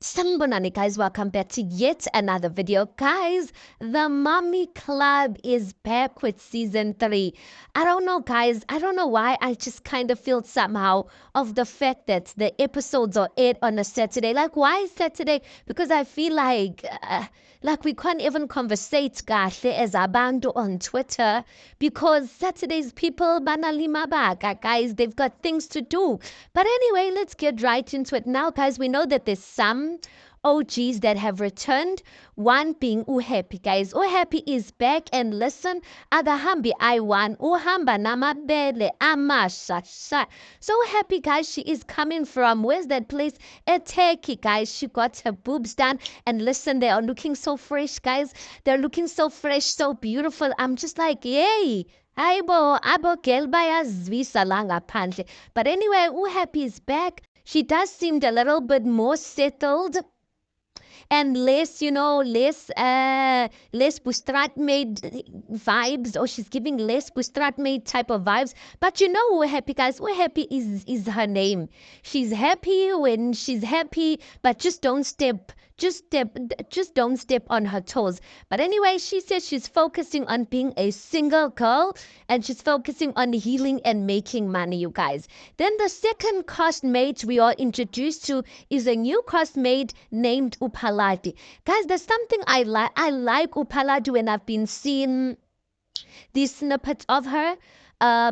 Sanibonani guys, welcome back to yet another video. Guys, the Mommy Club is back with season 3. I don't know guys, I don't know why, I just kind of feel somehow of the fact that the episodes are aired on a Saturday. Like why Saturday? Because I feel like we can't even conversate kahle as abantu on Twitter because Saturdays people banalima baga guys, they've got things to do. But anyway, let's get right into it now guys. We know that there's some OGs that have returned, one being Uhappy guys. Uhappy is back and listen, adahambi I1 uhamba namabele amasha. So happy guys, she is coming from, where's that place? Turkey guys. She got her boobs done and listen, they are looking so fresh guys. They're looking so fresh, so beautiful. I'm just like, yay. Abo girl bayazwisa la ngaphandle. But anyway, Uhappy is back. She does seem a little bit more settled and less, less Bustrat made vibes, or she's giving less Bustrat made type of vibes. But you know, we're happy, guys. We're happy is her name. She's happy when she's happy, but just don't step on her toes. But anyway, she says she's focusing on being a single girl and she's focusing on healing and making money, you guys. Then the second castmate we are introduced to is a new castmate named Upalati. Guys, there's something I like. I like Upalati when I've been seeing these snippets of her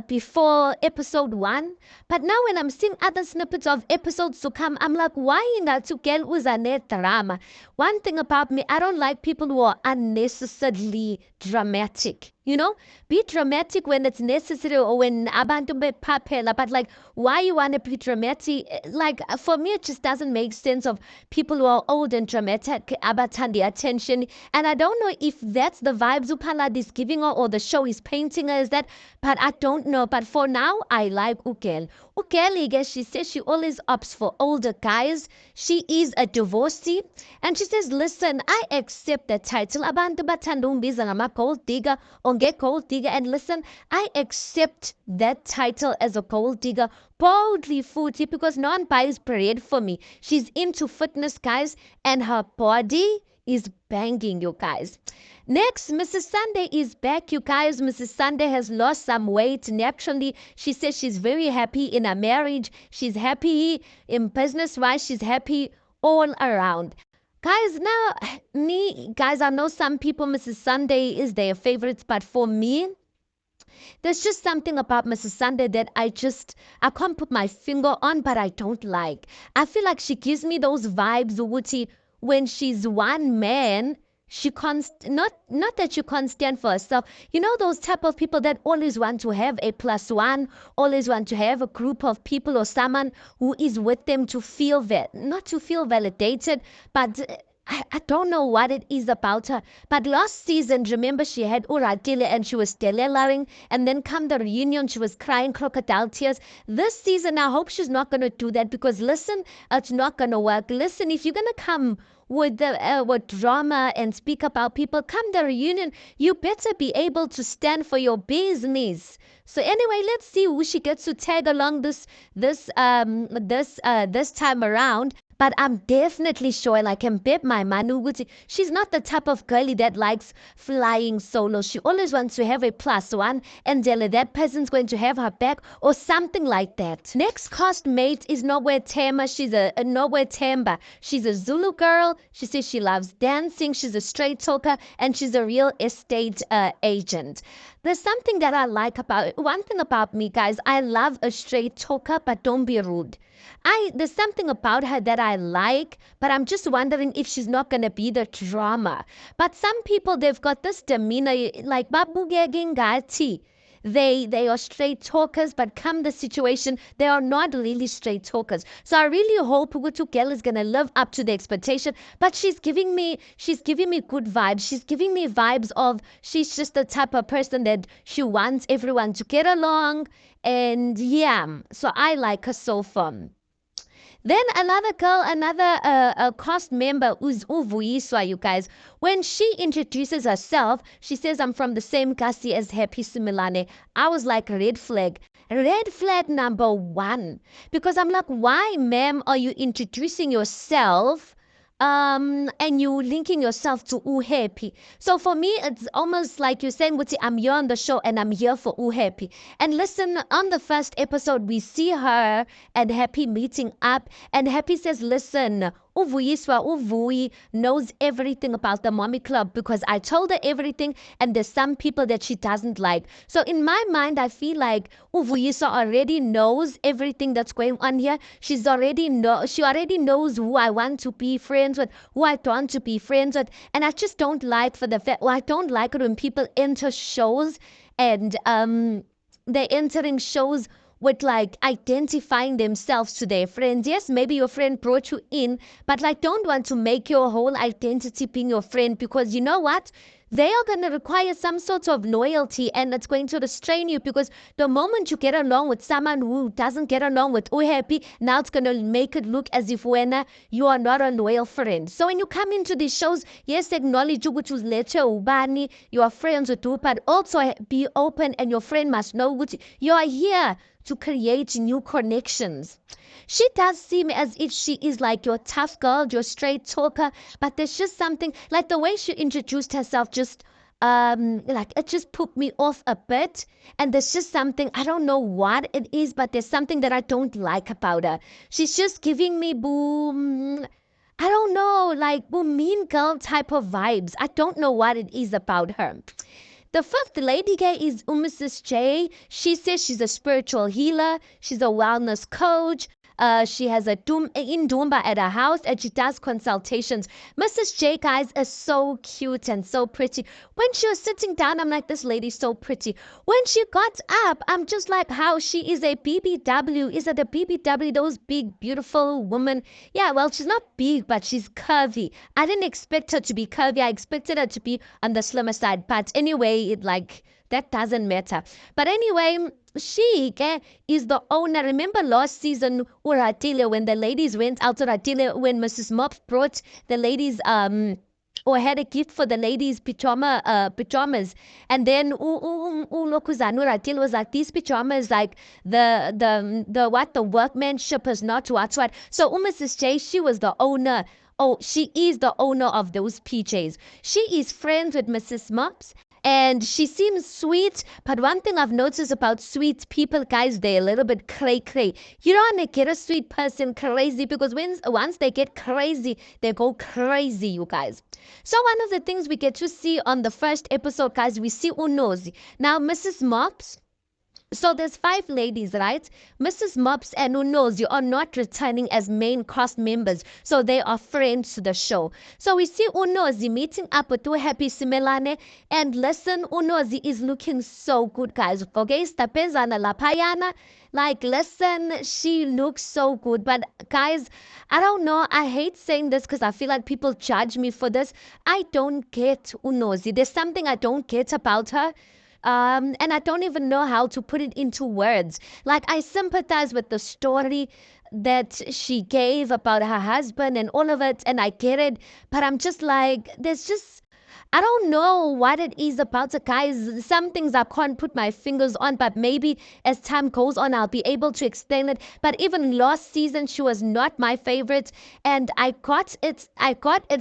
before episode 1. But now when I'm seeing other snippets of episodes to come, I'm like, why ingatu girl uzane drama? One thing about me, I don't like people who are unnecessarily dramatic. You know, be dramatic when it's necessary or when abantu bephapela, but like, why you want to be dramatic? Like, for me, it just doesn't make sense of people who are old and dramatic, abathandi attention. And I don't know if that's the vibes Upalad is giving her or the show is painting her as that, but I don't know. But for now, I like Ukel. Ukel, I guess she says she always opts for older guys. She is a divorcee. And she says, listen, I accept the title. Abantu bathanda ungibiza ngama gold digger or get gold digger. And listen, I accept that title as a gold digger boldly futhi because no one buys bread for me. She's into fitness, guys, and her body is banging, you guys. Next, Mrs. Sunday is back, you guys. Mrs. Sunday has lost some weight naturally. She says she's very happy in her marriage. She's happy in business-wise. She's happy all around. Guys, I know some people, Mrs. Sunday is their favorites, but for me, there's just something about Mrs. Sunday that I can't put my finger on, but I don't like. I feel like she gives me those vibes, Uguti, when she's one man, she can't, not that she can't stand for herself. You know, those type of people that always want to have a plus one, always want to have a group of people or someone who is with them to feel not to feel validated, but I don't know what it is about her. But last season, remember, she had Uratile and she was telelaring, and then come the reunion, she was crying crocodile tears. This season, I hope she's not going to do that because listen, it's not going to work. Listen, if you're going to come with drama and speak about people, come the reunion, you better be able to stand for your business. So anyway, let's see who she gets to tag along this time around. But I'm definitely sure, like, I can bet my manu, she's not the type of girlie that likes flying solo. She always wants to have a plus one, and that person's going to have her back or something like that. Next castmate is Nowhere Temba. She's a Nowhere Temba. She's a Zulu girl. She says she loves dancing. She's a straight talker, and she's a real estate agent. There's something that I like about one thing about me, guys. I love a straight talker, but don't be rude. There's something about her that I like, but I'm just wondering if she's not gonna be the drama. But some people, they've got this demeanor, like babugegingati. They are straight talkers, but come the situation, they are not really straight talkers. So I really hope Ugutukel is gonna live up to the expectation. But she's giving me good vibes. She's giving me vibes of she's just the type of person that she wants everyone to get along. And yeah, so I like her so far. Then another girl, a cast member, Uvuyiswa, you guys. When she introduces herself, she says, I'm from the same kasi as Happy Similane. I was like, red flag. Red flag number 1. Because I'm like, why, ma'am, are you introducing yourself and you linking yourself to Happy. So for me, it's almost like you're saying, Wuti, I'm here on the show and I'm here for Happy. And listen, on the first episode, we see her and Happy meeting up, and Happy says, listen, Uvui knows everything about the mommy club because I told her everything, and there's some people that she doesn't like. So in my mind, I feel like Uvuyiswa already knows everything that's going on here. She already knows who I want to be friends with, who I want to be friends with, and I just don't like for the fact. Well, I don't like it when people enter shows and they're entering shows with like identifying themselves to their friends. Yes, maybe your friend brought you in, but like don't want to make your whole identity being your friend, because you know what? They are going to require some sort of loyalty, and it's going to restrain you, because the moment you get along with someone who doesn't get along with Happy, now it's going to make it look as if when you are not a loyal friend. So when you come into these shows, yes, acknowledge ukuthi ulethe ubani, you are friends with who, but also be open, and your friend must know what you are here to create new connections. She does seem as if she is like your tough girl, your straight talker, but there's just something like the way she introduced herself, just like it just put me off a bit. And there's just something, I don't know what it is, but there's something that I don't like about her. She's just giving me boom, I don't know, like boom, mean girl type of vibes. I don't know what it is about her. The fifth lady gay is Mrs. J. She says she's a spiritual healer. She's a wellness coach. She has a Indumba at her house, and she does consultations. Mrs. J, guys, is so cute and so pretty. When she was sitting down, I'm like, this lady's so pretty. When she got up, I'm just like, how she is a BBW. Is it a BBW? Those big, beautiful women. Yeah, well, she's not big, but she's curvy. I didn't expect her to be curvy. I expected her to be on the slimmer side. But anyway, that doesn't matter. But anyway, she is the owner. Remember last season, Uratile, when the ladies went out to Ratile, when Mrs. Mops brought the ladies or had a gift for the ladies' pajamas, and then Lokuzanu Ratile was like, these pajamas, like the workmanship is not what. So Mrs. J, she was the owner. Oh, she is the owner of those PJs. She is friends with Mrs. Mops, and she seems sweet, but one thing I've noticed about sweet people, guys, they're a little bit cray-cray. You don't want to get a sweet person crazy, because once they get crazy, they go crazy, you guys. So one of the things we get to see on the first episode, guys, we see Unozi. Now, Mrs. Mops, so there's 5 ladies, right? Mrs. Mops and Unozi are not returning as main cast members, so they are friends to the show. So we see Unozi meeting up with Happy Simelane, and listen, Unozi is looking so good, guys. Okay, stapezana lapayana. Like, listen, she looks so good. But guys, I don't know. I hate saying this because I feel like people judge me for this. I don't get Unozi. There's something I don't get about her. And I don't even know how to put it into words. Like, I sympathize with the story that she gave about her husband and all of it, and I get it, but I'm just like, I don't know what it is about the guys. Some things I can't put my fingers on, but maybe as time goes on, I'll be able to explain it. But even last season, she was not my favorite, and I got it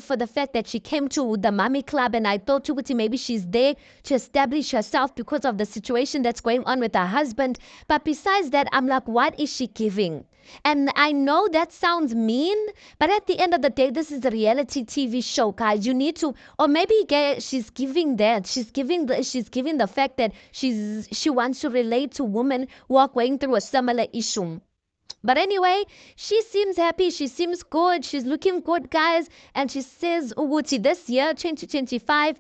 for the fact that she came to the mommy club, and I thought maybe she's there to establish herself because of the situation that's going on with her husband. But besides that, I'm like, what is she giving? And I know that sounds mean, but at the end of the day, this is a reality TV show, guys. You need to, or maybe she's giving that. She's giving the fact that she wants to relate to women who are going through a similar issue. But anyway, she seems happy. She seems good. She's looking good, guys. And she says, Uguti, this year, 2025,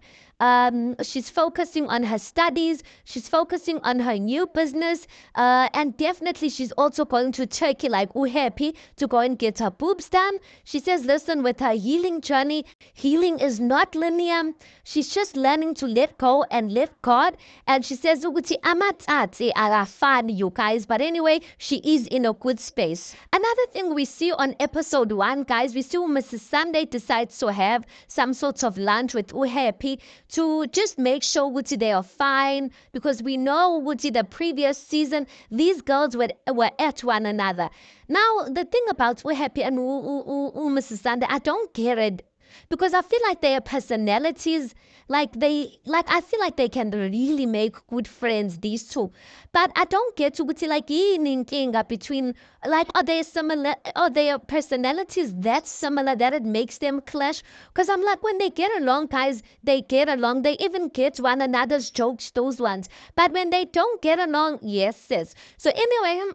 she's focusing on her studies. She's focusing on her new business. And definitely she's also going to Turkey like Happy to go and get her boobs done. She says, listen, with her healing journey, healing is not linear. She's just learning to let go and let God. And she says, Uguti, amatate arafani, you guys. But anyway, she is in a good space. Another thing we see on episode 1, guys, we see Mrs. Sunday decides to have some sorts of lunch with Happy. to just make sure ukuthi they are fine, because we know ukuthi the previous season these girls were at one another. Now the thing about we're happy and Mrs. Sunday, I don't get it, because I feel like their personalities, I feel like they can really make good friends, these two. But I don't get to like inking between, like, are they similar, are their personalities that similar that it makes them clash? Because I'm like, when they get along, guys, they get along, they even get one another's jokes, those ones. But when they don't get along, yes, sis. So anyway,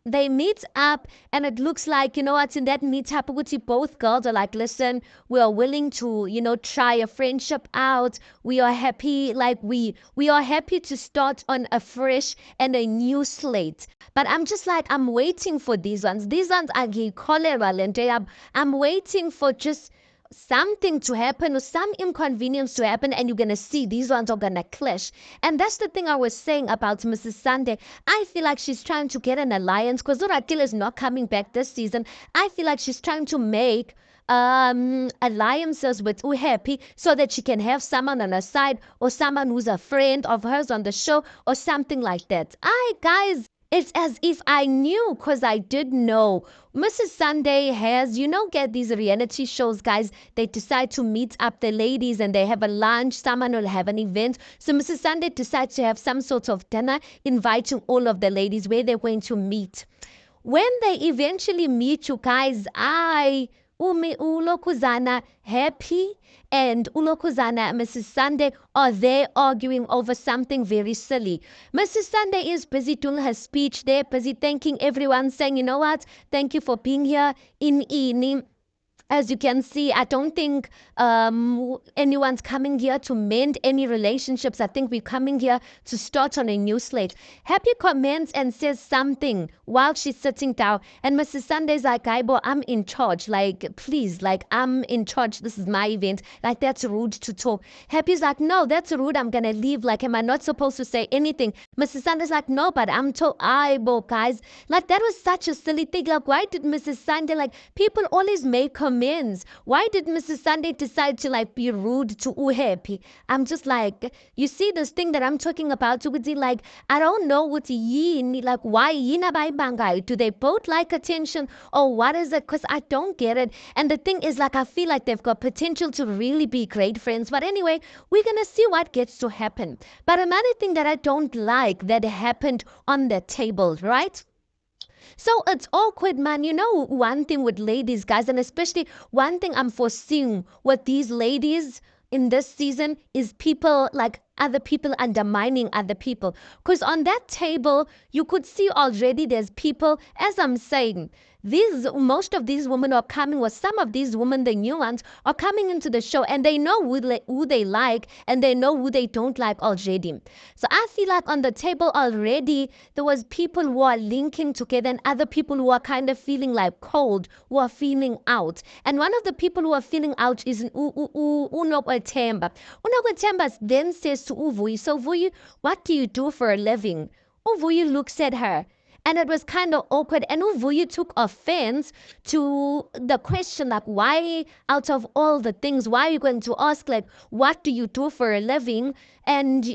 they meet up, and it looks like, you know what, in that meetup, Uguti, both girls are like, listen, we are willing to, try a friendship out. We are happy, like we are happy to start on a fresh and a new slate. But I'm just like, I'm waiting for these ones. These ones are cholera, and I'm waiting for just something to happen or some inconvenience to happen, and you're gonna see these ones are gonna clash. And that's the thing I was saying about Mrs. Sunday. I feel like she's trying to get an alliance because Zoratil is not coming back this season. I feel like she's trying to make alliances with Uhappy so that she can have someone on her side, or someone who's a friend of hers on the show, or something like that. Guys, it's as if I knew, because I did know. Mrs. Sunday has, get these reality shows, guys. They decide to meet up the ladies and they have a lunch. Someone will have an event. So Mrs. Sunday decides to have some sort of dinner, inviting all of the ladies where they're going to meet. When they eventually meet, you guys, Ulokuzana happy and Ulokuzana and Mrs. Sunday are there arguing over something very silly. Mrs. Sunday is busy doing her speech. They're busy thanking everyone, saying, you know what, thank you for being here in Ini. As you can see, I don't think anyone's coming here to mend any relationships. I think we're coming here to start on a new slate. Happy comments and says something while she's sitting down. And Mrs. Sunday's like, Aibo, I'm in charge. Like, please, like, I'm in charge. This is my event. Like, that's rude to talk. Happy's like, no, that's rude. I'm going to leave. Like, am I not supposed to say anything? Mrs. Sunday's like, no, but I'm told, Aibo, guys. Like, that was such a silly thing. Like, why did Mrs. Sunday, like, people always make comments. Why did Mrs. Sunday decide to like be rude to Uhappy? I'm just like, you see this thing that I'm talking about, like, I don't know what yin, like, why yina by bangai? Do they both like attention, or what is it? Because I don't get it. And the thing is, like, I feel like they've got potential to really be great friends. But anyway, we're gonna see what gets to happen. But another thing that I don't like that happened on the table, right? So it's awkward, man. You know, one thing with ladies, guys, and especially one thing I'm foreseeing with these ladies in this season is people, like, other people undermining other people. Because on that table, you could see already there's people, as I'm saying, most of these women are coming, or some of these women, the new ones, are coming into the show, and they know who they like, and they know who they don't like already. So I feel like on the table already, there was people who are linking together, and other people who are kind of feeling like cold, who are feeling out. And one of the people who are feeling out is Unokwetemba. Unokwetemba then says to Uvuyi, so Vuyi, what do you do for a living? Uvuyi looks at her. And it was kind of awkward. And Uvuyi took offense to the question, like, why, out of all the things, why are you going to ask, like, what do you do for a living? And,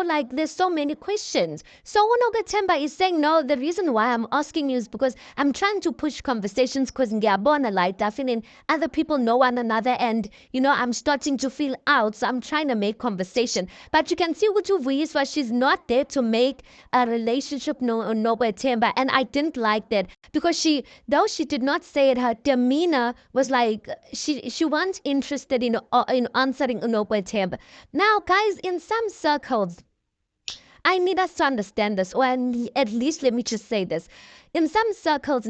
like, there's so many questions. So Unogatemba is saying, no, the reason why I'm asking you is because I'm trying to push conversations, because ngiyabona like and other people know one another, and, I'm starting to feel out, so I'm trying to make conversation. But you can see Uvuyi, she's not there to make a relationship Temba, and I didn't like that, because though she did not say it, her demeanor was like she wasn't interested in answering Temba. Now, guys, in some circles, I need us to understand this, or at least let me just say this. In some circles,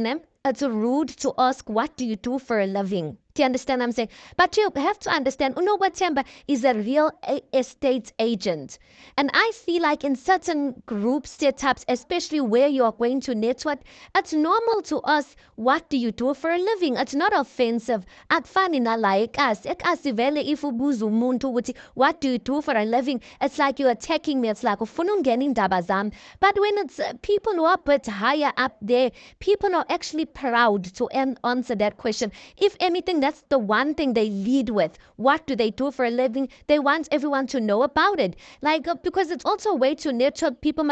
it's rude to ask, what do you do for a living? Do you understand what I'm saying? But you have to understand, Temba is a real estate agent. And I feel like in certain group setups, especially where you are going to network, it's normal to ask, what do you do for a living? It's not offensive. Akufani like us. What do you do for a living? It's like you're attacking me. It's like, but when it's people who are a bit higher up there, people are actually proud to answer that question. If anything, that's the one thing they lead with. What do they do for a living? They want everyone to know about it. Like, because it's also a way to nurture people.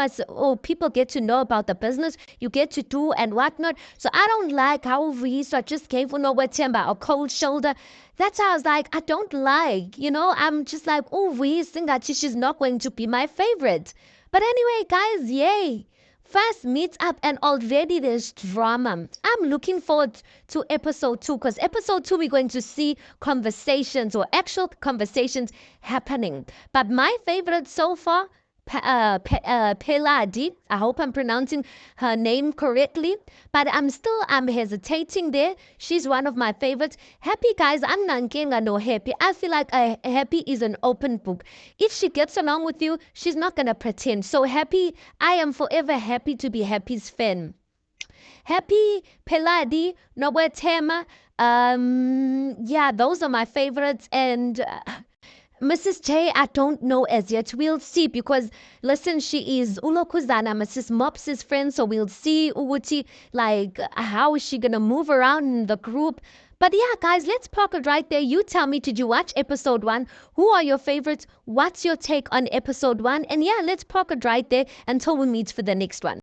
People get to know about the business you get to do and whatnot. So I don't like how Visa just gave no timber or cold shoulder. That's how I was like, I don't like, I'm just like, oh, she's not going to be my favorite. But anyway, guys, yay. First meet up and already there's drama. I'm looking forward to episode 2 because episode 2 we're going to see conversations or actual conversations happening. But my favorite so far, Peladi. I hope I'm pronouncing her name correctly, but I'm hesitating there. She's one of my favorites. Happy, guys, I'm not no Happy. I feel like Happy is an open book. If she gets along with you, she's not gonna pretend. So Happy, I am forever happy to be Happy's fan. Happy, Peladi, Nobwetema. Yeah, those are my favorites. And Mrs. J, I don't know as yet. We'll see because, listen, she is Ulokuzana, Mrs. Mops's friend, so we'll see Uguti, like, how is she going to move around in the group. But yeah, guys, let's park it right there. You tell me, did you watch episode 1? Who are your favorites? What's your take on episode 1? And yeah, let's park it right there until we meet for the next one.